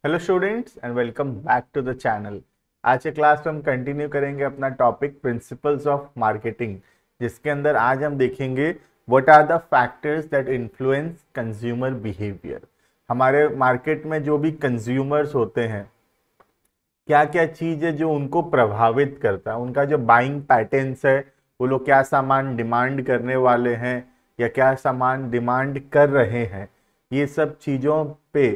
Hello students and welcome back to the channel. आज के class में हम कंटिन्यू करेंगे अपना टॉपिक प्रिंसिपल्स ऑफ मार्केटिंग, जिसके अंदर आज हम देखेंगे what are the factors that influence consumer behaviour. हमारे मार्केट में जो भी कंज्यूमर्स होते हैं, क्या क्या चीज़ है जो उनको प्रभावित करता है, उनका जो बाइंग पैटर्न्स है, वो लोग क्या सामान डिमांड करने वाले हैं या क्या सामान डिमांड कर रहे हैं, ये सब चीज़ों पे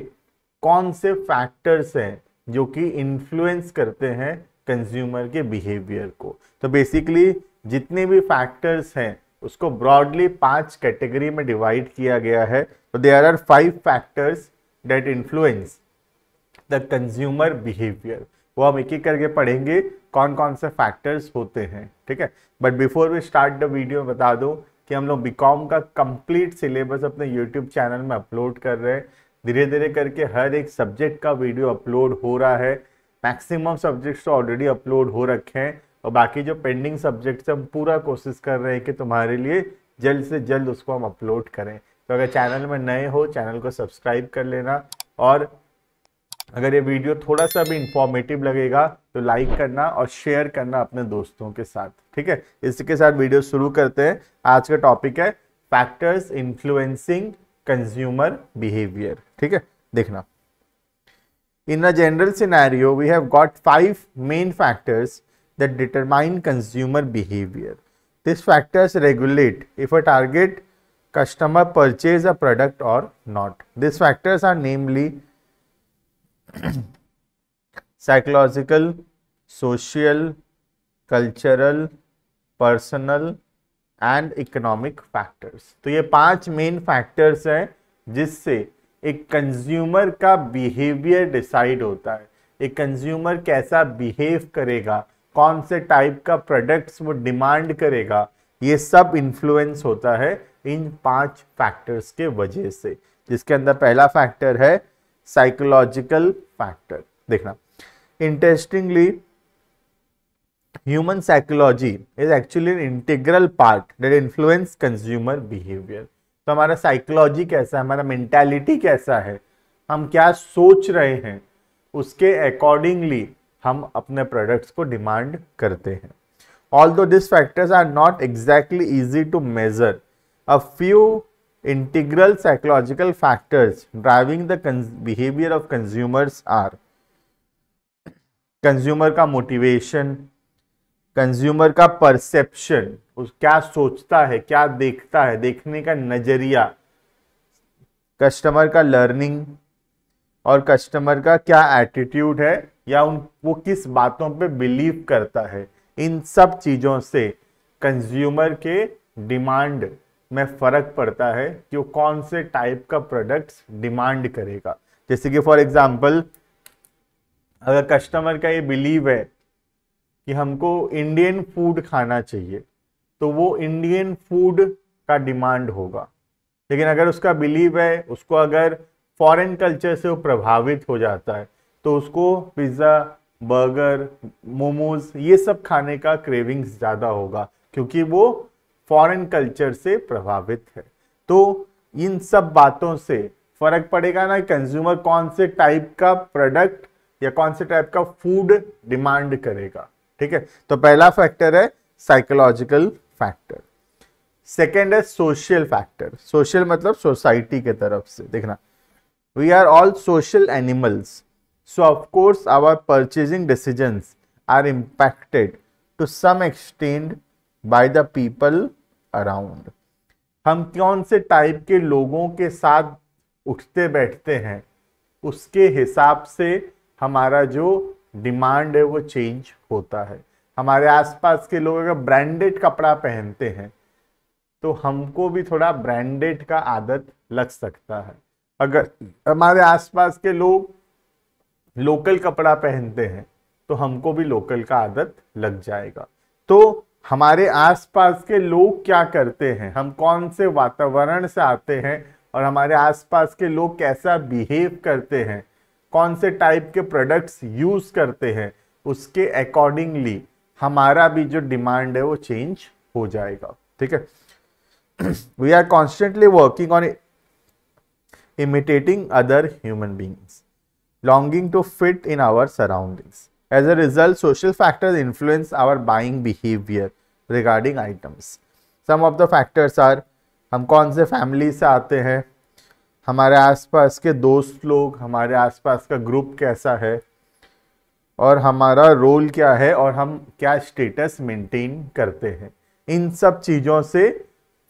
कौन से फैक्टर्स हैं जो कि इन्फ्लुएंस करते हैं कंज्यूमर के बिहेवियर को। तो बेसिकली जितने भी फैक्टर्स हैं उसको ब्रॉडली 5 कैटेगरी में डिवाइड किया गया है। तो there are 5 factors that influence the consumer behaviour. वो हम एक एक करके पढ़ेंगे कौन कौन से फैक्टर्स होते हैं, ठीक है। But before we start the video बता दो कि हम लोग बीकॉम का कंप्लीट सिलेबस अपने यूट्यूब चैनल में अपलोड कर रहे हैं। धीरे धीरे करके हर एक सब्जेक्ट का वीडियो अपलोड हो रहा है। मैक्सिमम सब्जेक्ट्स तो ऑलरेडी अपलोड हो रखे हैं और बाकी जो पेंडिंग सब्जेक्ट्स हम पूरा कोशिश कर रहे हैं कि तुम्हारे लिए जल्द से जल्द उसको हम अपलोड करें। तो अगर चैनल में नए हो, चैनल को सब्सक्राइब कर लेना, और अगर ये वीडियो थोड़ा सा भी इंफॉर्मेटिव लगेगा तो लाइक करना और शेयर करना अपने दोस्तों के साथ, ठीक है। इसके साथ वीडियो शुरू करते हैं। आज का टॉपिक है फैक्टर्स इन्फ्लुएंसिंग कंज्यूमर बिहेवियर, ठीक है। देखना, in a general scenario we have got 5 main factors that determine consumer behavior. These factors regulate if a target customer purchase a product or not. These factors are namely psychological, social, cultural, personal and economic factors. तो ये 5 main factors हैं जिससे एक consumer का behaviour decide होता है। एक consumer कैसा बिहेव करेगा, कौन से टाइप का प्रोडक्ट्स वो डिमांड करेगा, ये सब इन्फ्लुएंस होता है इन 5 फैक्टर्स के वजह से, जिसके अंदर पहला फैक्टर है साइकोलॉजिकल फैक्टर। देखना, interestingly human psychology is actually an integral part that influence consumer behavior. तो हमारा साइकोलॉजी कैसा है, हमारा मेंटालिटी कैसा है, हम क्या सोच रहे हैं, उसके अकॉर्डिंगली हम अपने प्रोडक्ट्स को डिमांड करते हैं। Although these factors are not exactly easy to measure, a few integral psychological factors driving the behavior of consumers are consumer का मोटिवेशन, कंज्यूमर का परसेप्शन, उस क्या सोचता है, क्या देखता है, देखने का नजरिया, कस्टमर का लर्निंग और कस्टमर का क्या एटीट्यूड है या वो किस बातों पे बिलीव करता है। इन सब चीजों से कंज्यूमर के डिमांड में फर्क पड़ता है कि वो कौन से टाइप का प्रोडक्ट्स डिमांड करेगा। जैसे कि फॉर एग्जांपल, अगर कस्टमर का ये बिलीव है कि हमको इंडियन फूड खाना चाहिए तो वो इंडियन फूड का डिमांड होगा। लेकिन अगर उसका बिलीव है, उसको अगर फॉरेन कल्चर से वो प्रभावित हो जाता है तो उसको पिज़्ज़ा, बर्गर, मोमोज ये सब खाने का क्रेविंग्स ज़्यादा होगा, क्योंकि वो फॉरेन कल्चर से प्रभावित है। तो इन सब बातों से फर्क पड़ेगा ना, कंज्यूमर कौन से टाइप का प्रोडक्ट या कौन से टाइप का फूड डिमांड करेगा, ठीक है। तो पहला फैक्टर है साइकोलॉजिकल फैक्टर। सेकेंड है सोशल फैक्टर। सोशल मतलब सोसाइटी के तरफ से। देखना, we are all social animals, so of course our purchasing decisions are impacted to some extent by the people around. हम कौन से टाइप के लोगों के साथ उठते बैठते हैं, उसके हिसाब से हमारा जो डिमांड है वो चेंज होता है। हमारे आसपास के लोग अगर ब्रांडेड कपड़ा पहनते हैं तो हमको भी थोड़ा ब्रांडेड का आदत लग सकता है। अगर हमारे आसपास के लोग लोकल कपड़ा पहनते हैं तो हमको भी लोकल का आदत लग जाएगा। तो हमारे आसपास के लोग क्या करते हैं, हम कौन से वातावरण से आते हैं और हमारे आसपास के लोग कैसा बिहेव करते हैं, कौन से टाइप के प्रोडक्ट्स यूज करते हैं, उसके अकॉर्डिंगली हमारा भी जो डिमांड है वो चेंज हो जाएगा, ठीक है। We are constantly working on imitating other human beings. longing to fit in our surroundings. As a result, social factors influence our buying behavior regarding items. Some of the factors are, हम कौन से family से आते हैं, हमारे आसपास के दोस्त लोग, हमारे आसपास का ग्रुप कैसा है, और हमारा रोल क्या है, और हम क्या स्टेटस मेंटेन करते हैं. इन सब चीज़ों से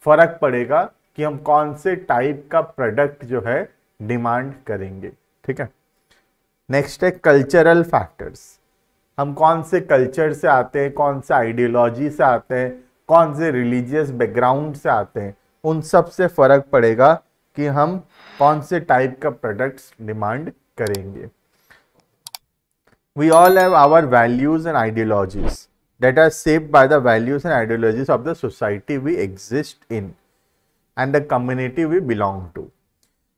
फर्क पड़ेगा कि हम कौन से टाइप का प्रोडक्ट जो है डिमांड करेंगे. ठीक है. नेक्स्ट है कल्चरल फैक्टर्स. हम कौन से कल्चर से आते हैं, कौन से आइडियोलॉजी से आते हैं, कौन से रिलीजियस बैकग्राउंड से आते हैं, उन सब से फर्क पड़ेगा कि हम कौन से टाइप का प्रोडक्ट्स डिमांड करेंगे. We all have our values and ideologies that are shaped by the values and ideologies of the society we exist in and the community we belong to.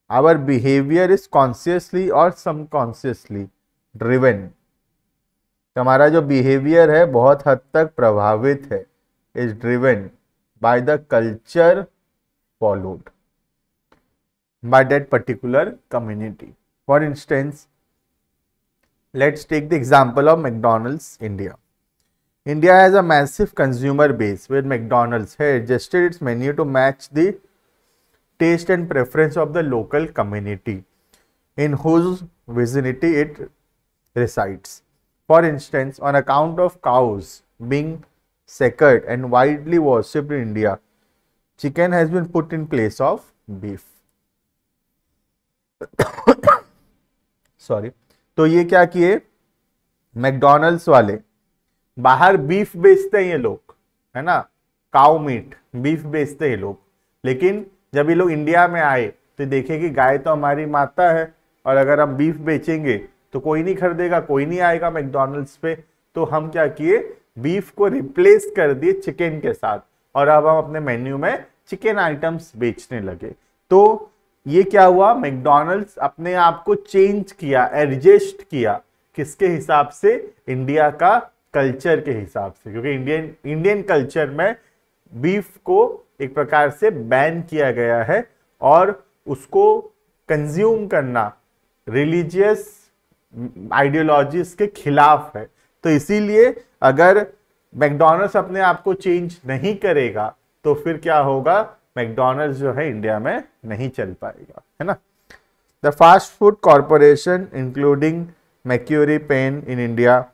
Our behavior is consciously or subconsciously driven. हमारा जो behavior है बहुत हद तक प्रभावित है, is driven by the culture followed by that particular community. For instance, let's take the example of McDonald's India. India has a massive consumer base where McDonald's has adjusted its menu to match the taste and preference of the local community in whose vicinity it resides. For instance, on account of cows being sacred and widely worshipped in India, chicken has been put in place of beef. Sorry. तो ये क्या किए, McDonald's वाले बाहर beef बेचते हैं ये लोग, है ना, काउ मीट बीफ बेचते हैं लोग, लेकिन जब ये लोग इंडिया में आए तो देखे कि गाय तो हमारी माता है, और अगर हम बीफ बेचेंगे तो कोई नहीं खरीदेगा, कोई नहीं आएगा मैकडॉनल्ड्स पे. तो हम क्या किए, बीफ को रिप्लेस कर दिए चिकन के साथ, और अब हम अपने मेन्यू में चिकन आइटम्स बेचने लगे. तो ये क्या हुआ, मैकडॉनल्ड्स अपने आप को चेंज किया, एडजस्ट किया, किसके हिसाब से, इंडिया का कल्चर के हिसाब से, क्योंकि इंडियन कल्चर में बीफ को एक प्रकार से बैन किया गया है और उसको कंज्यूम करना रिलीजियस आइडियोलॉजीज के खिलाफ है. तो इसीलिए अगर मैकडॉनल्ड्स अपने आप को चेंज नहीं करेगा तो फिर क्या होगा, मैकडॉनल्ड्स जो है इंडिया में नहीं चल पाएगा, है ना. The fast food corporation including McCurry pan in India,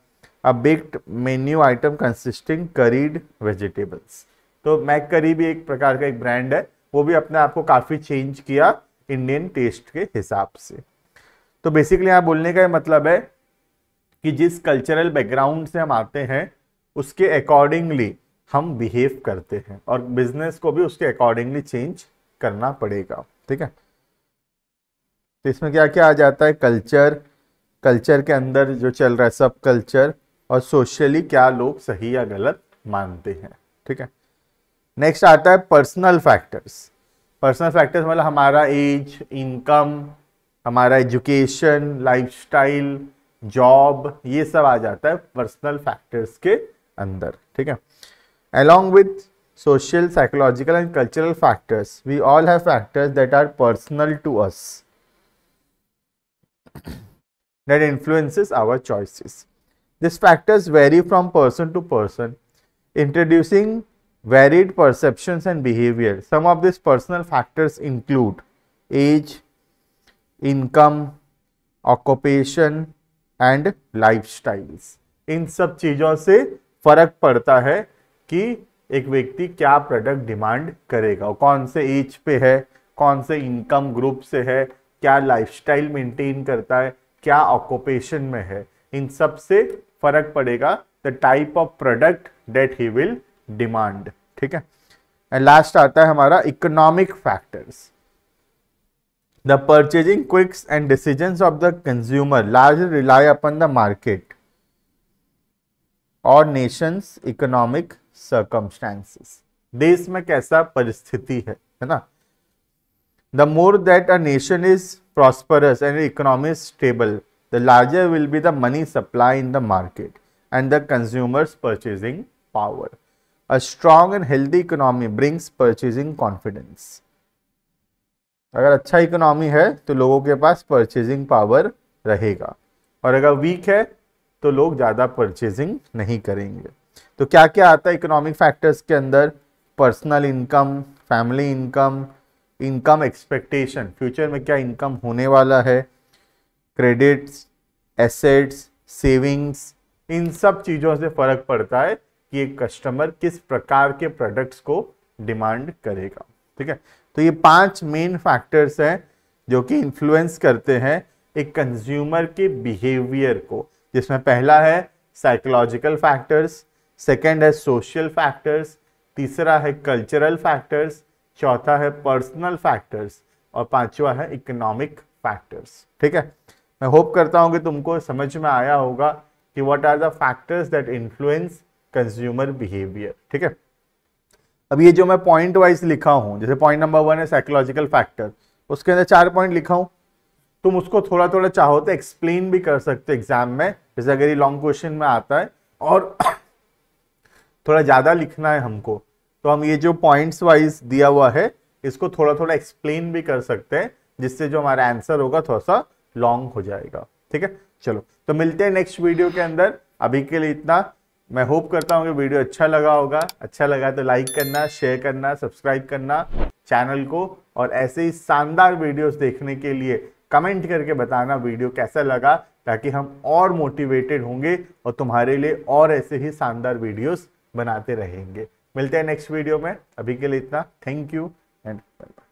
a baked menu item consisting curried vegetables. तो मैक करी भी एक प्रकार का एक ब्रांड है, वो भी अपने आप को काफी चेंज किया इंडियन टेस्ट के हिसाब से. तो बेसिकली यहाँ बोलने का मतलब है कि जिस कल्चरल बैकग्राउंड से हम आते हैं उसके अकॉर्डिंगली हम बिहेव करते हैं, और बिजनेस को भी उसके अकॉर्डिंगली चेंज करना पड़ेगा. ठीक है. तो इसमें क्या क्या आ जाता है, कल्चर के अंदर जो चल रहा है सब कल्चर, और सोशली क्या लोग सही या गलत मानते हैं. ठीक है. नेक्स्ट आता है पर्सनल फैक्टर्स. पर्सनल फैक्टर्स मतलब हमारा एज, इनकम, हमारा एजुकेशन, लाइफस्टाइल, जॉब, ये सब आ जाता है पर्सनल फैक्टर्स के अंदर. ठीक है. Along with social, psychological and cultural factors, we all have factors that are personal to us that influences our choices. These factors vary from person to person, introducing varied perceptions and behavior. Some of these personal factors include age, income, occupation and lifestyles. इन सब चीजों से फर्क पड़ता है कि एक व्यक्ति क्या प्रोडक्ट डिमांड करेगा, कौन से एज पे है, कौन से इनकम ग्रुप से है, क्या लाइफस्टाइल मेंटेन करता है, क्या ऑक्यूपेशन में है. इन सब से फर्क पड़ेगा the type of product that he will demand. ठीक है. एंड लास्ट आता है हमारा economic factors. The purchasing क्विक्स and decisions of the consumer largely rely upon the market और नेशंस इकोनॉमिक circumstances. देश में कैसा परिस्थिति है ना. The more that a nation is prosperous and economy is stable, the larger will be the money supply in the market and the consumer's purchasing power. A strong and healthy economy brings purchasing confidence. अगर अच्छा economy है तो लोगों के पास purchasing power रहेगा, और अगर week है तो लोग ज़्यादा परचेजिंग नहीं करेंगे। तो क्या क्या आता है इकोनॉमिक फैक्टर्स के अंदर? Personal income, family income, income expectation, future में क्या इनकम होने वाला है, क्रेडिट्स, एसेट्स, सेविंग्स, इन सब चीज़ों से फर्क पड़ता है कि एक कस्टमर किस प्रकार के प्रोडक्ट्स को डिमांड करेगा। ठीक है, तो ये 5 मेन फैक्टर्स हैं जो कि इन्फ्लुएंस करते हैं एक कंज्यूमर के बिहेवियर को, जिसमें पहला है साइकोलॉजिकल फैक्टर्स, सेकंड है सोशल फैक्टर्स, तीसरा है कल्चरल फैक्टर्स, चौथा है पर्सनल फैक्टर्स, और पांचवा है इकोनॉमिक फैक्टर्स। ठीक है, मैं होप करता हूं कि तुमको समझ में आया होगा कि what are the factors that influence consumer behaviour. ठीक है, अब ये जो मैं पॉइंट वाइज लिखा हूं, जैसे पॉइंट नंबर 1 है साइकोलॉजिकल फैक्टर, उसके अंदर 4 पॉइंट लिखा हूं, तुम उसको थोड़ा थोड़ा चाहो तो एक्सप्लेन भी कर सकते हो एग्जाम में, जैसे अगर ये लॉन्ग क्वेश्चन में आता है और थोड़ा ज्यादा लिखना है हमको, तो हम ये जो पॉइंट्स वाइज दिया हुआ है इसको थोड़ा थोड़ा एक्सप्लेन भी कर सकते हैं, जिससे जो हमारा आंसर होगा थोड़ा सा लॉन्ग हो जाएगा। ठीक है, चलो तो मिलते हैं नेक्स्ट वीडियो के अंदर, अभी के लिए इतना। मैं होप करता हूँ कि वीडियो अच्छा लगा होगा, अच्छा लगा तो लाइक करना, शेयर करना, सब्सक्राइब करना चैनल को, और ऐसे ही शानदार वीडियोस देखने के लिए कमेंट करके बताना वीडियो कैसा लगा, ताकि हम और मोटिवेटेड होंगे और तुम्हारे लिए और ऐसे ही शानदार वीडियोस बनाते रहेंगे। मिलते हैं नेक्स्ट वीडियो में, अभी के लिए इतना। Thank you and bye.